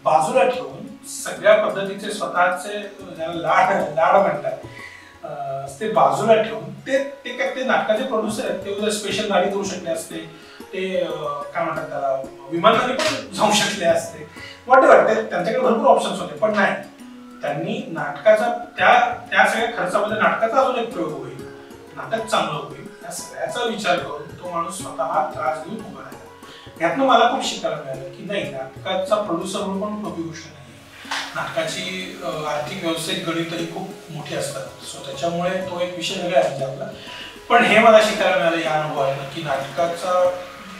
बाजूला ठेवून, सगळ्या पद्धतीचे स्वतःचे लाड म्हणतात ते बाजूला ठेवून, ते नाटकाचे प्रोड्युसर आहेत, ते उद्या स्पेशल गाडी करू शकले असते, ते काय म्हणतात त्याला विमानाने पण जाऊ शकले असते, वाटते त्यांच्याकडे भरपूर ऑप्शन्स होते, पण नाही, त्यांनी नाटकाचा त्या सगळ्या खर्चामध्ये नाटकाचा अजून एक प्रयोग होईल, नाटक चांगलं होईल, या सगळ्याचा विचार करून तो माणूस स्वतः त्रास घेऊन उभा राहिला. यातनं मला खूप शिकायला मिळालं की नाही, नाटकाचा प्रोड्युसर म्हणून पण सोपी गोष्ट नाही, नाटकाची आर्थिक व्यावसायिक गणितही खूप मोठी असतात. सो त्याच्यामुळे तो एक विषय वेगळा आहे आपला, पण हे मला शिकायला मिळालं या अनुभवाने की नाटकाचा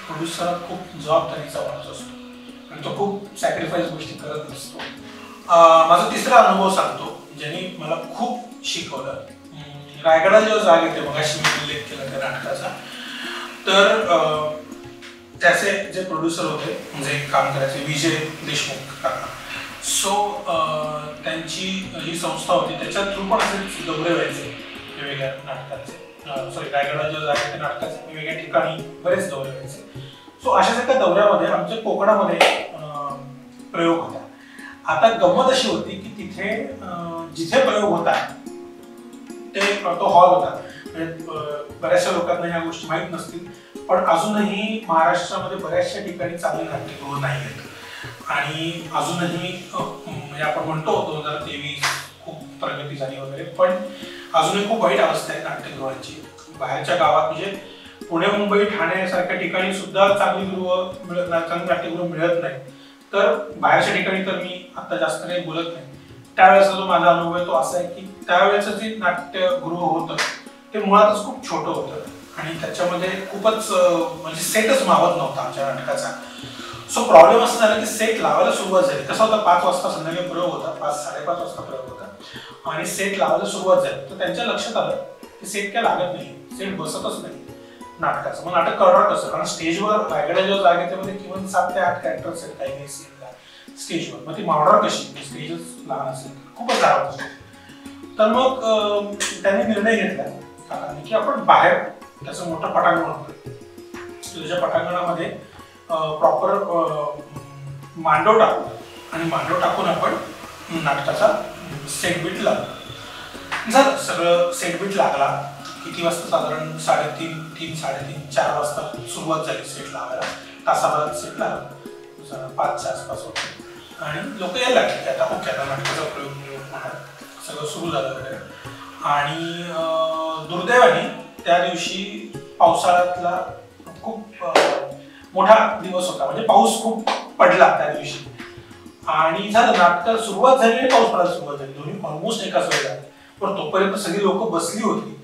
प्रोड्युसर खूप जबाबदारीचा माणूस असतो आणि तो खूप सॅक्रिफाईस गोष्टी करत असतो. माझा तिसरा अनुभव सांगतो ज्यांनी मला खूप शिकवलं. रायगडाला जेव्हा जाग येते, मगाशी मी उल्लेख केला त्या नाटकाचा, तर त्याचे जे प्रोड्युसर होते, म्हणजे काम करायचे विजय देशमुख काका, सो त्यांची ही संस्था होती, त्याच्या थ्रू पण असे दौरे व्हायचे वेगवेगळ्या नाटकाचे, सॉरी रायगडाला जेव्हा जाग येते नाटकाचे वेगवेगळ्या ठिकाणी बरेच दौरे व्हायचे. सो अशाच एका दौऱ्यामध्ये आमच्या कोकणामध्ये प्रयोग होता. आता गंमत अशी होती की तिथे जिथे प्रयोग होता तो हॉल होता. बऱ्याचशा लोकांना या गोष्टी माहीत नसतील, पण अजूनही महाराष्ट्रामध्ये बऱ्याचशा ठिकाणी चांगली नाट्यगृह नाही आहेत आणि अजूनही आपण म्हणतो 2023 खूप प्रगती झाली वगैरे, पण अजूनही खूप वाईट अवस्था आहे नाट्यगृहांची. बाहेरच्या गावात म्हणजे पुणे, मुंबई, ठाणे सारख्या ठिकाणी सुद्धा चांगली नाट्यगृह मिळत नाही. तर बाहेरच्या ठिकाणी तर मी आता जास्त काही बोलत नाही. त्यावेळेचा जो माझा अनुभव आहे तो असा आहे की त्यावेळेचं जे नाट्यगृह होतं ते मुळातच खूप छोटं होतं आणि त्याच्यामध्ये खूपच म्हणजे सेटच मावत नव्हता आमच्या नाटकाचा. सो प्रॉब्लेम असं झाला की सेट लावायला सुरुवात झाली. कसा होता, 5 वाजता संध्याकाळी प्रयोग होता, 5-5:30 वाजता प्रयोग होता आणि सेट लावायला सुरुवात झाली. तर त्यांच्या लक्षात आलं की सेट काय लागत नाही, सेट बसतच नाही नाटकाचं. मग नाटक करणार कसं, कारण स्टेजवर रायगडा जेव्हा जागे त्यामध्ये किमान 7 ते 8 कॅरेक्टर्स आहेत काही सीनला स्टेजवर. मग ती मावणार कशी, स्टेजच लहान असेल, खूपच जावं असते. तर मग त्यांनी निर्णय घेतला काकांनी की आपण बाहेर त्याचं मोठं पटांगण होतं, तुझ्या पटांगणामध्ये प्रॉपर मांडव टाकू आणि मांडव टाकून आपण नाटकाचा सेट बीट लावला. झालं सगळं, सेट बीट लागला. किती वाजता, साधारण 3:30-4 वाजता सुरुवात झाली सेट लावायला. तासाभरात सेट लागला, 5च्या आसपास होतं आणि लोक यायला लागले. आता ओके, आता नाटकाचा प्रयोग म्हणा सगळं सुरू झालं वगैरे. आणि दुर्दैवाने त्या दिवशी पावसाळ्यातला खूप मोठा दिवस होता, म्हणजे पाऊस खूप पडला त्या दिवशी आणि झालं नाटक सुरुवात झाली आणि पाऊस पडायला सुरुवात झाली, दोन्ही ऑलमोस्ट एकाच वेळेला. पण तोपर्यंत सगळी लोक बसली होती.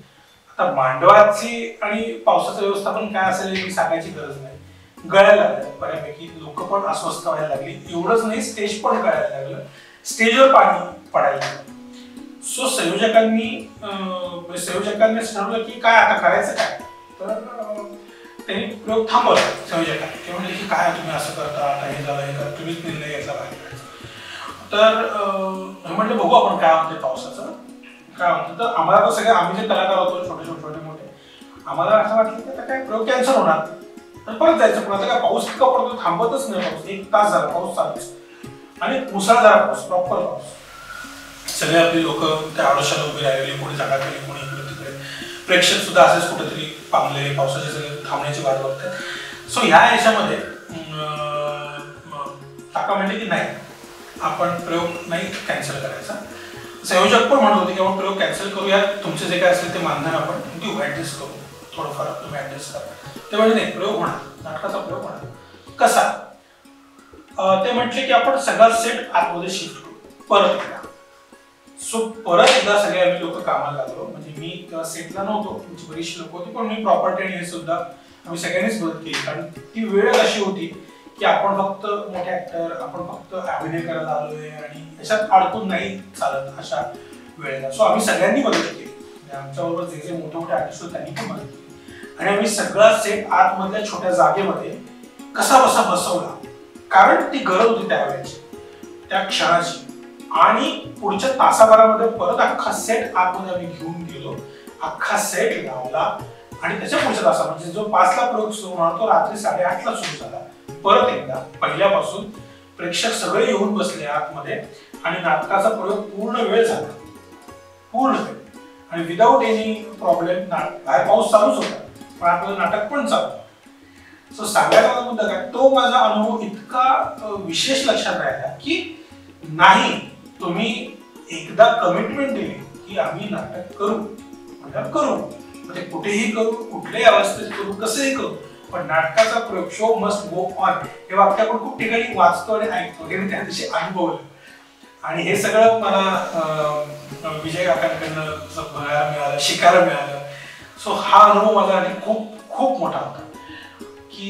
आता मांडवाची आणि पावसाचं व्यवस्थापन काय असेल हे सांगायची गरज नाही. गळायला लागलं बऱ्यापैकी, लोक पण अस्वस्थ व्हायला लागली. एवढंच नाही, स्टेज पण गळायला लागलं, स्टेजवर पाणी पडायला लागलं. सो संयोजकांनी ठरवलं की काय आता करायचं काय. तर त्यांनी प्रयोग थांबवला. संयोजकांनी ते म्हणले की काय तुम्ही असं करता, आता हे झालं, हे करा, तुम्हीच निर्णय घेतला पाहिजे. तर म्हणले बघू आपण काय म्हणते पावसाचं काय म्हणतं. तर आम्हाला तर सगळे, आम्ही जे कलाकार होतो छोटे मोठे, आम्हाला असं वाटलं की आता काय प्रयोग कॅन्सल होणार तर परत जायचं. पण आता काय पाऊस इतका पडतो, थांबतच नाही पाऊस. 1 तास झाला पाऊस चालूच आणि मुसळधार पाऊस, प्रॉपर पाऊस. सगळे आपली लोक त्या आडोशाला उभी राहिलेली, कोणी जागा केली, कोणी इकडे तिकडे. प्रेक्षक सुद्धा असेच कुठेतरी पांगलेले, पावसाचे सगळे थांबण्याची वाट बघतात. सो ह्या याच्यामध्ये काका म्हणले की नाही, आपण प्रयोग नाही कॅन्सल करायचा. संयोजक पण म्हणत होते की आपण प्रयोग कॅन्सल करूया, तुमचे जे काय असेल ते मानधन आपण देऊ, ऍडजस्ट करू, थोडंफार तुम्ही ऍडजस्ट करा. ते म्हणजे नाही, प्रयोग होणार, नाटकाचा प्रयोग होणार. कसा, ते म्हटले की आपण सगळा सेट आतमध्ये शिफ्ट करू परत एकदा. सो परत एकदा सगळे आम्ही लोक कामाला लागलो. म्हणजे मी तेव्हा सेटला नव्हतो, तुमची बरीचशी लोक होती, पण मी प्रॉपर्टी आणि हे सुद्धा आम्ही सगळ्यांनीच मदत केली. कारण ती वेळ अशी होती की आपण फक्त मोठे ऍक्टर, आपण फक्त अभिनय करायला आलोय आणि याच्यात अडकून नाही चालत अशा वेळेला. सो आम्ही सगळ्यांनी मदत केली. आमच्याबरोबर जे मोठे आर्टिस्ट होते त्यांनी पण मदत केली आणि आम्ही सगळा सेट आतमधल्या छोट्या जागेमध्ये कसा बसा बसवला. कारण ती गरज होती त्यावेळेची, त्या क्षणाची. आणि पुढच्या तासाभरामध्ये परत अख्खा सेट आतमध्ये आम्ही घेऊन गेलो, अख्खा सेट लावला आणि त्याच्या पुढच्या तासा, म्हणजे जो 5ला प्रयोग सुरू होणार तो रात्री 8:30ला सुरू झाला. परत एकदा पहिल्यापासून प्रेक्षक सगळे येऊन बसले आतमध्ये आणि नाटकाचा प्रयोग पूर्ण वेळ झाला, पूर्ण वेळ. आणि विदाऊट एनी प्रॉब्लेम. बाहेर पाऊस चालूच होता पण आपलं नाटक पण चालू. सो सांगायचा मुद्दा काय, तो माझा अनुभव इतका विशेष लक्षात राहिला की नाही, तुम्ही एकदा कमिटमेंट दिली की आम्ही नाटक करू म्हणजे करू, म्हणजे कुठेही करू, कुठल्याही अवस्थेत करू, कसंही करू, पण नाटकाचा प्रयोग, शो मस्ट गो ऑन, हे वाक्य आपण खूप ठिकाणी वाचतो आणि ऐकतो. हे मी त्या दिवशी अनुभवलं आणि हे सगळं मला विजय काकांकडनं बघायला मिळालं, शिकायला मिळालं. सो हा अनुभव माझा आणि खूप खूप मोठा होता की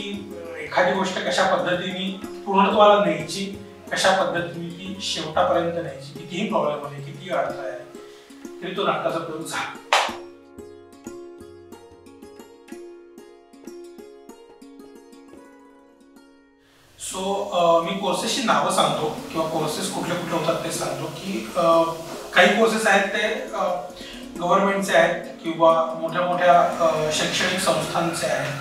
एखादी गोष्ट कशा पद्धतीने पूर्णत्वाला न्यायची, कशा पद्धतीने ती शेवटापर्यंत न्यायची. कितीही प्रॉब्लेम आले, कितीही अडथळे आले तरी तो नाटकाचा प्रयोग झाला. सो मी कोर्सेसची नावं सांगतो किंवा कोर्सेस कुठले कुठले होतात ते सांगतो की काही कोर्सेस आहेत ते गव्हर्नमेंटचे आहेत किंवा मोठ्या मोठ्या शैक्षणिक संस्थांचे आहेत.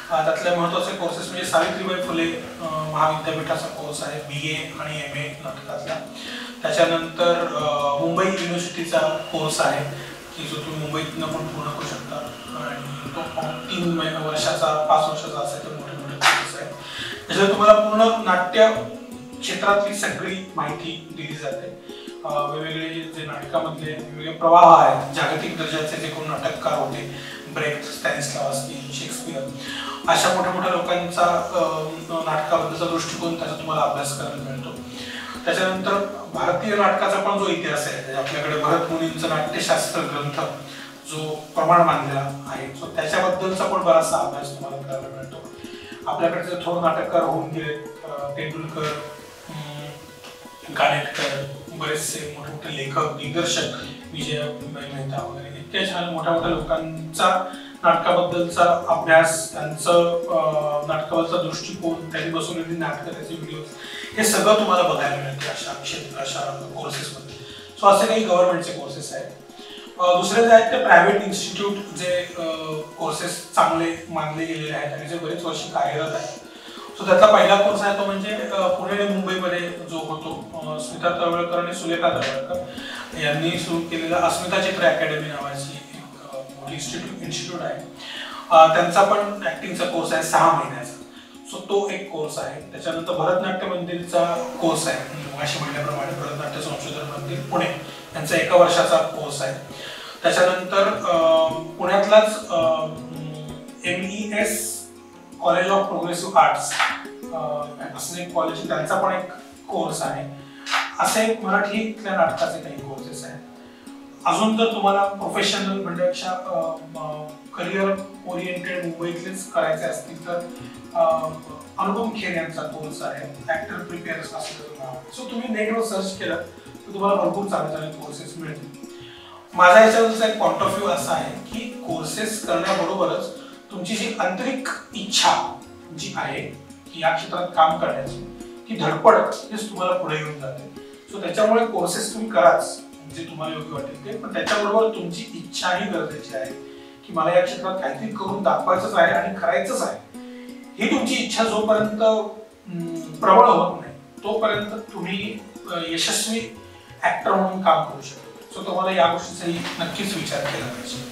त्यातले महत्त्वाचे कोर्सेस म्हणजे सावित्रीबाई फुले महाविद्यापीठाचा कोर्स आहे BA आणि MA नाटकातला. त्याच्यानंतर मुंबई युनिव्हर्सिटीचा कोर्स आहे की जो तुम्ही मुंबईतनं पण पूर्ण करू शकता आणि तो 3 वर्षाचा 5 वर्षाचा असेल तर मोठे मोठे कोर्सेस आहेत. त्याच्यात तुम्हाला पूर्ण नाट्य क्षेत्रातली सगळी माहिती दिली जाते. वेगवेगळे जे नाटकामधले वेगवेगळे प्रवाह आहेत, जागतिक दर्जाचे जे कोण नाटककार होते, ब्रेख्ट, स्टॅनिस्लावस्की, शेक्सपियर, अशा मोठ्या मोठ्या लोकांचा नाटकाबद्दलचा दृष्टिकोन त्याचा तुम्हाला अभ्यास करायला मिळतो. त्याच्यानंतर भारतीय नाटकाचा पण जो इतिहास आहे, आपल्याकडे भरत मुनींचा नाट्यशास्त्र ग्रंथ जो प्रमाण मानलेला आहे, सो त्याच्याबद्दलचा पण बराचसा अभ्यास तुम्हाला करायला मिळतो. आपल्याकडे जे थोर नाटककार होऊन गेले, तेंडुलकर, कानेटकर, बरेचसे मोठे मोठे लेखक, दिग्दर्शक, विजय मेहता वगैरे इतक्या छान मोठ्या मोठ्या लोकांचा नाटकाबद्दलचा अभ्यास, त्यांचं नाटकाबद्दलचा दृष्टिकोन, त्यांनी बसवलेली नाटकं, त्याचे व्हिडिओज, हे सगळं तुम्हाला बघायला मिळते अशा कोर्सेसमध्ये. सो असे काही गव्हर्नमेंटचे कोर्सेस आहेत. दुसरे जे आहेत ते प्रायव्हेट इन्स्टिट्यूट, जे कोर्सेस चांगले मानले गेलेले आहेत आणि जे बरेच वर्ष कार्यरत आहेत. सो त्यातला पहिला कोर्स आहे तो म्हणजे पुणे आणि मुंबईमध्ये जो होतो, स्मिता तळवळकर आणि सुलेखा तळवळकर यांनी सुरू केलेला अस्मिता चित्र अकॅडमी नावाची एक मोठी इन्स्टिट्यूट आहे. त्यांचा पण ऍक्टिंगचा कोर्स आहे 6 महिन्याचा. सो तो एक कोर्स आहे. त्याच्यानंतर भरतनाट्य मंदिरचा कोर्स आहे, मगाशी म्हणल्याप्रमाणे भरतनाट्य संशोधन मंदिर पुणे यांचा 1 वर्षाचा कोर्स आहे. त्याच्यानंतर पुण्यातलाच MES college of progressive arts असं एक कॉलेज, त्यांचा पण एक कोर्स आहे. असे मराठीतल्या नाटकाचे काही कोर्सेस आहेत. अजून जर तुम्हाला प्रोफेशनल म्हणण्यापेक्षा करिअर ओरिएंटेड मुंबईतलेच करायचे असतील तर अनुपम खेर यांचा कोर्स आहे, ऍक्टर प्रिपेअर्स असं नाव. सो तुम्ही नेटवर सर्च केलं तर तुम्हाला भरपूर चांगले चांगले कोर्सेस मिळतील. माझा याच्यावरचा एक पॉइंट ऑफ व्ह्यू असा आहे की कोर्सेस करण्याबरोबरच तुमची जी आंतरिक इच्छा जी आहे की या क्षेत्रात काम करण्याची, ती धडपड हेच तुम्हाला पुढे घेऊन जाते. सो त्याच्यामुळे कोर्सेस तुम्ही कराच जे तुम्हाला योग्य वाटेल ते, पण त्याच्याबरोबर तुमची इच्छाही गरजेची आहे की मला या क्षेत्रात काहीतरी करून दाखवायचंच आहे आणि करायचंच आहे. ही तुमची इच्छा जोपर्यंत प्रबळ होत नाही तोपर्यंत तुम्ही यशस्वी ऍक्टर म्हणून काम करू शकता. सो तुम्हाला या गोष्टीचाही नक्कीच विचार केला पाहिजे.